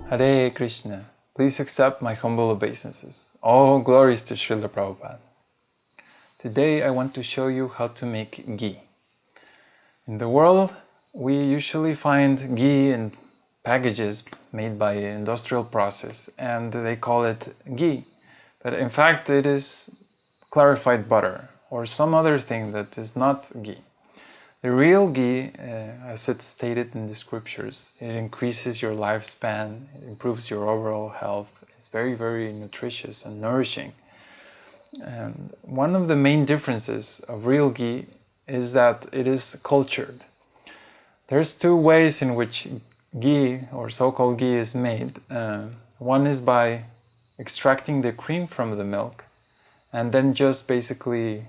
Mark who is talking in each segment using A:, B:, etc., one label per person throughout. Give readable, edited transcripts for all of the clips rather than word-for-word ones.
A: Hare Krishna. Please accept my humble obeisances. All glories to Srila Prabhupada. Today I want to show you how to make ghee. In the world, we usually find ghee in packages made by industrial process, and they call it ghee. But in fact, it is clarified butter or some other thing that is not ghee. The real ghee, as it's stated in the scriptures, it increases your lifespan, it improves your overall health. It's very, very nutritious and nourishing. And one of the main differences of real ghee is that it is cultured. There's two ways in which ghee or so-called ghee is made. One is by extracting the cream from the milk and then just basically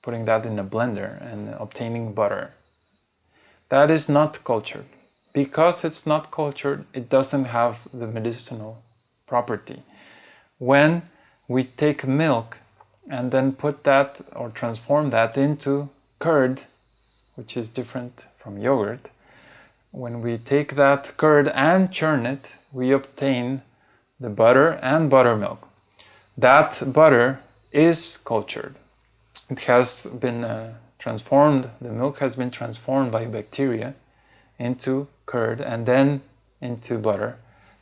A: putting that in a blender and obtaining butter. That is not cultured. Because it's not cultured, it doesn't have the medicinal property. When we take milk and then put that or transform that into curd, which is different from yogurt, when we take that curd and churn it, we obtain the butter and buttermilk. That butter is cultured. It has been transformed, the milk has been transformed by bacteria into curd and then into butter.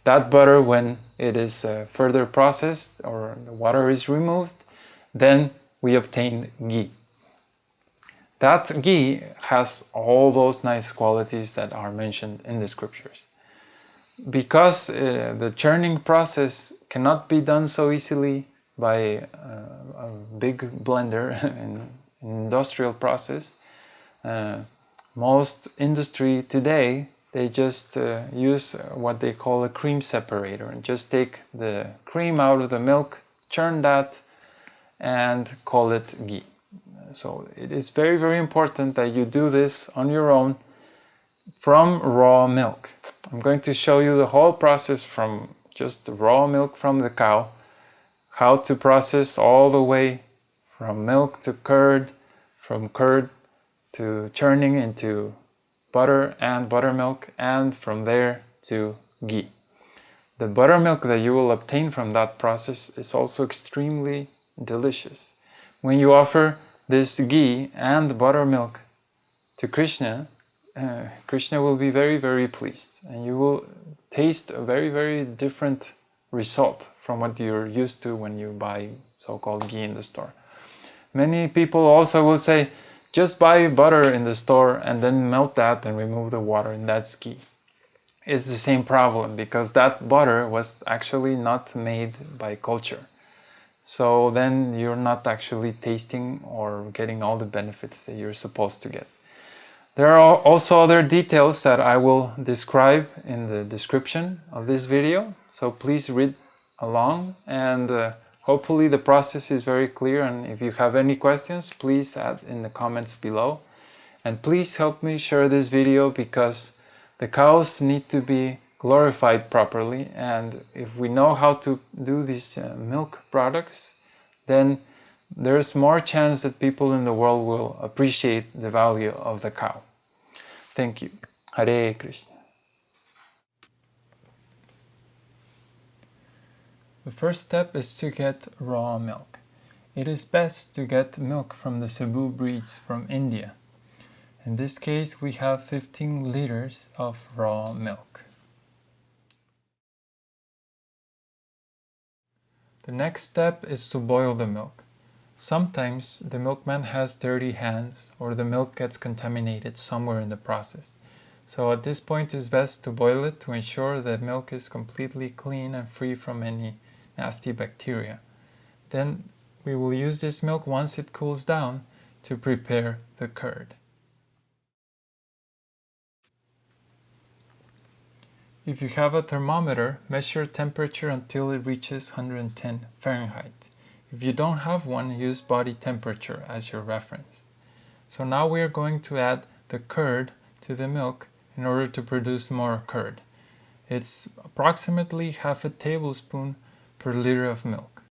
A: That butter, when it is further processed or the water is removed, then we obtain ghee. That ghee has all those nice qualities that are mentioned in the scriptures. Because the churning process cannot be done so easily by a big blender in industrial process, most industry today, they just use what they call a cream separator and just take the cream out of the milk, churn that, and call it ghee. So it is very, very important that you do this on your own from raw milk. I'm going to show you the whole process from just the raw milk from the cow, how to process all the way from milk to curd, from curd to churning into butter and buttermilk, and from there to ghee. The buttermilk that you will obtain from that process is also extremely delicious. When you offer this ghee and buttermilk to Krishna, Krishna will be very, very pleased, and you will taste a very, very different result from what you're used to when you buy so-called ghee in the store. Many people also will say, just buy butter in the store and then melt that and remove the water, and that's ghee. It's the same problem because that butter was actually not made by culture. So then you're not actually tasting or getting all the benefits that you're supposed to get. There are also other details that I will describe in the description of this video, so please read along, and hopefully the process is very clear, and if you have any questions, please add in the comments below. And please help me share this video because the cows need to be glorified properly, and if we know how to do these milk products, then there's more chance that people in the world will appreciate the value of the cow. Thank you. Hare Krishna. The first step is to get raw milk. It is best to get milk from the Cebu breeds from India. In this case, we have 15 liters of raw milk. The next step is to boil the milk. Sometimes the milkman has dirty hands or the milk gets contaminated somewhere in the process. So at this point it's best to boil it to ensure that milk is completely clean and free from any nasty bacteria. Then we will use this milk once it cools down to prepare the curd. If you have a thermometer, measure temperature until it reaches 110 Fahrenheit. If you don't have one, use body temperature as your reference. So now we are going to add the curd to the milk in order to produce more curd. It's approximately half a tablespoon per liter of milk.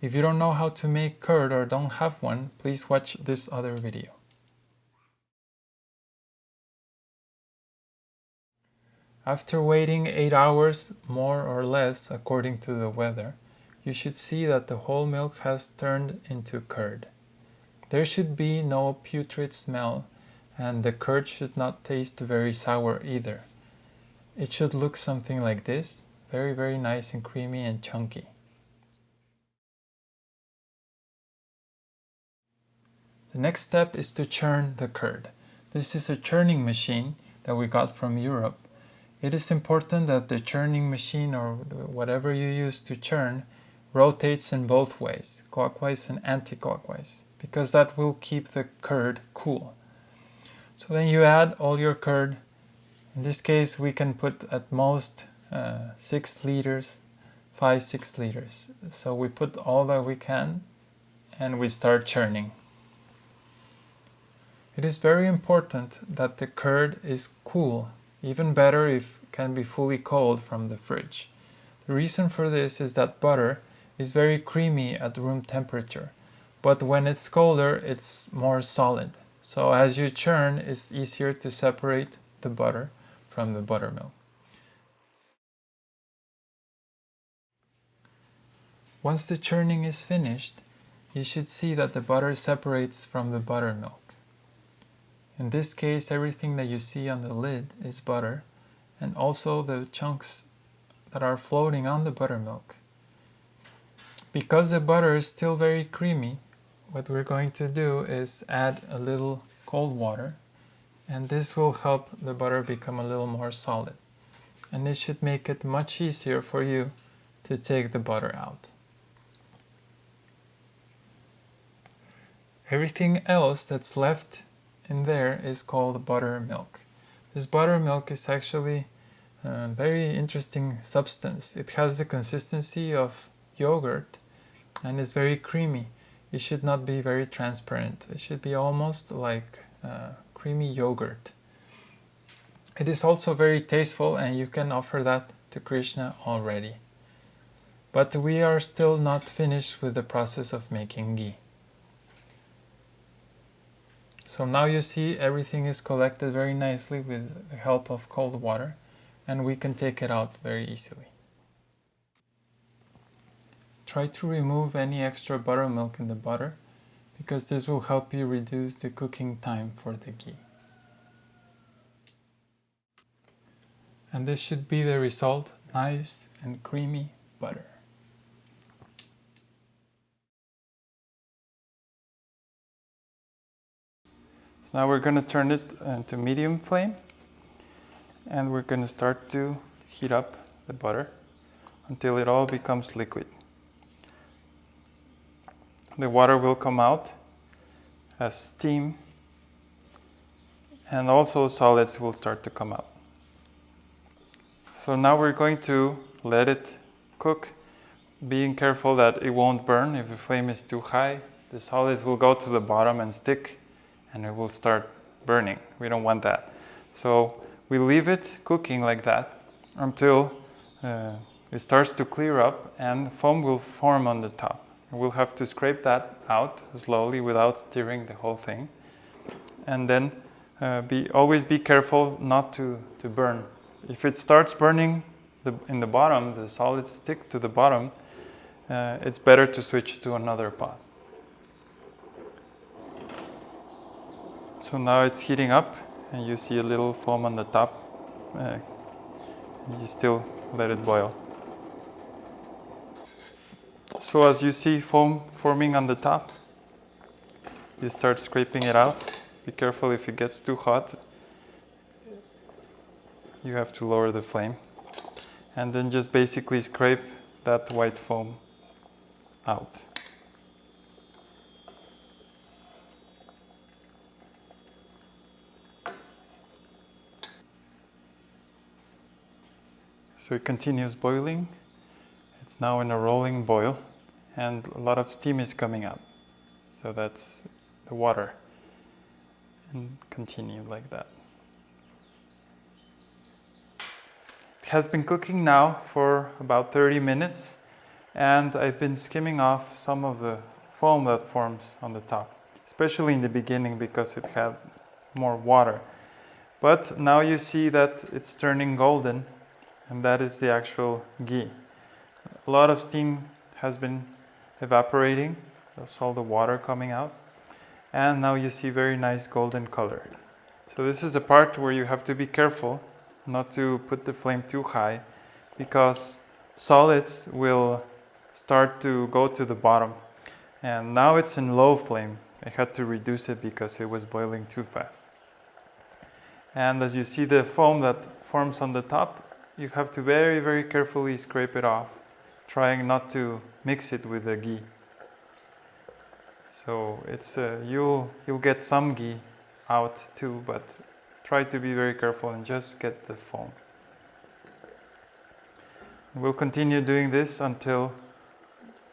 A: If you don't know how to make curd or don't have one, please watch this other video. After waiting 8 hours, more or less, according to the weather, you should see that the whole milk has turned into curd. There should be no putrid smell, and the curd should not taste very sour either. It should look something like this, very, very nice and creamy and chunky. The next step is to churn the curd. This is a churning machine that we got from Europe. It is important that the churning machine, or whatever you use to churn, rotates in both ways, clockwise and anti-clockwise, because that will keep the curd cool. So then you add all your curd. In this case we can put at most 6 liters, 5-6 liters. So we put all that we can and we start churning. It is very important that the curd is cool, even better if it can be fully cold from the fridge. The reason for this is that butter is very creamy at room temperature, but when it's colder it's more solid. So as you churn, it's easier to separate the butter from the buttermilk. Once the churning is finished, you should see that the butter separates from the buttermilk. In this case, everything that you see on the lid is butter, and also the chunks that are floating on the buttermilk. Because the butter is still very creamy, what we're going to do is add a little cold water, and this will help the butter become a little more solid. And it should make it much easier for you to take the butter out. Everything else that's left in there is called buttermilk. This buttermilk is actually a very interesting substance. It has the consistency of yogurt and is very creamy. It should not be very transparent. It should be almost like creamy yogurt. It is also very tasteful, and you can offer that to Krishna already. But we are still not finished with the process of making ghee. So now you see everything is collected very nicely with the help of cold water, and we can take it out very easily. Try to remove any extra buttermilk in the butter, because this will help you reduce the cooking time for the ghee. And this should be the result, nice and creamy butter. So now we're going to turn it to medium flame, and we're going to start to heat up the butter until it all becomes liquid. The water will come out as steam, and also solids will start to come out. So now we're going to let it cook, being careful that it won't burn. If the flame is too high, the solids will go to the bottom and stick, and it will start burning. We don't want that. So we leave it cooking like that until it starts to clear up and foam will form on the top. We'll have to scrape that out slowly without stirring the whole thing. And then always be careful not to burn. If it starts burning in the bottom, the solids stick to the bottom, it's better to switch to another pot. So now it's heating up, and you see a little foam on the top. You still let it boil. So as you see foam forming on the top, you start scraping it out. Be careful if it gets too hot. You have to lower the flame. And then just basically scrape that white foam out. So it continues boiling. It's now in a rolling boil, and a lot of steam is coming out. So that's the water. And continue like that. It has been cooking now for about 30 minutes, and I've been skimming off some of the foam that forms on the top, especially in the beginning because it had more water. But now you see that it's turning golden, and that is the actual ghee. A lot of steam has been evaporating, that's all the water coming out, and now you see very nice golden color. So this is a part where you have to be careful not to put the flame too high, because solids will start to go to the bottom. And now it's in low flame. I had to reduce it because it was boiling too fast. And as you see the foam that forms on the top, you have to very, very carefully scrape it off, trying not to mix it with the ghee. So it's you'll get some ghee out too, but try to be very careful and just get the foam. We'll continue doing this until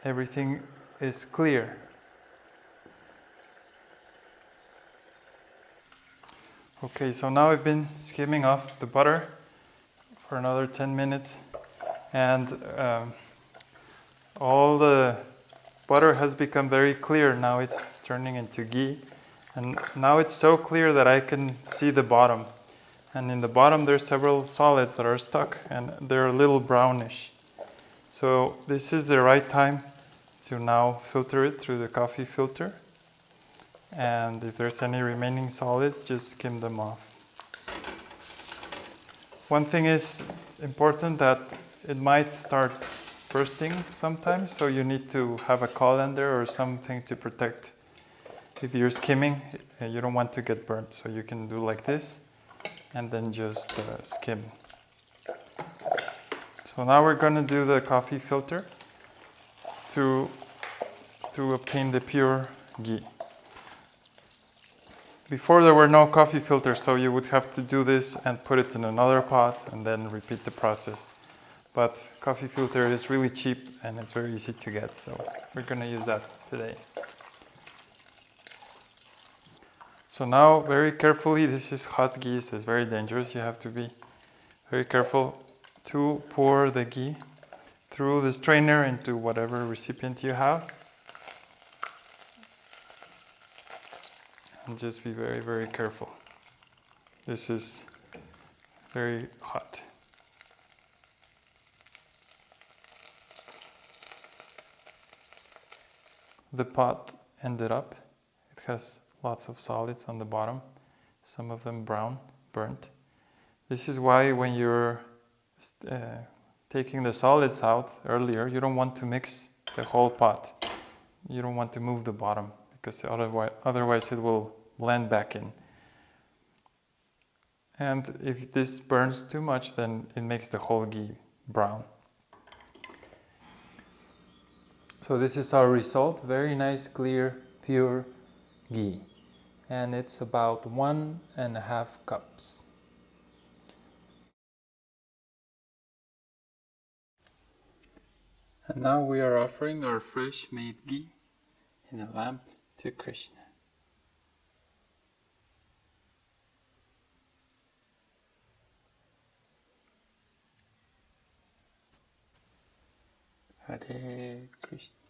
A: everything is clear. Okay, so now I've been skimming off the butter for another 10 minutes, and all the butter has become very clear. Now it's turning into ghee, and now it's so clear that I can see the bottom. And in the bottom there's several solids that are stuck, and they're a little brownish. So this is the right time to now filter it through the coffee filter. And if there's any remaining solids, just skim them off. One thing is important, that it might start bursting sometimes, so you need to have a colander or something to protect. If you're skimming, you don't want to get burnt, so you can do like this and then just skim. So now we're going to do the coffee filter to obtain the pure ghee. Before there were no coffee filters, so you would have to do this and put it in another pot and then repeat the process. But coffee filter is really cheap and it's very easy to get, so we're going to use that today. So now, very carefully, this is hot ghee, so it's very dangerous. You have to be very careful to pour the ghee through the strainer into whatever recipient you have. And just be very, very careful. This is very hot. The pot ended up. It has lots of solids on the bottom, some of them brown, burnt. This is why when you're taking the solids out earlier, you don't want to mix the whole pot. You don't want to move the bottom, because otherwise it will blend back in. And if this burns too much, then it makes the whole ghee brown. So this is our result, very nice, clear, pure ghee. And it's about 1.5 cups. And now we are offering our fresh made ghee in a lamp to Krishna. Hare Krishna.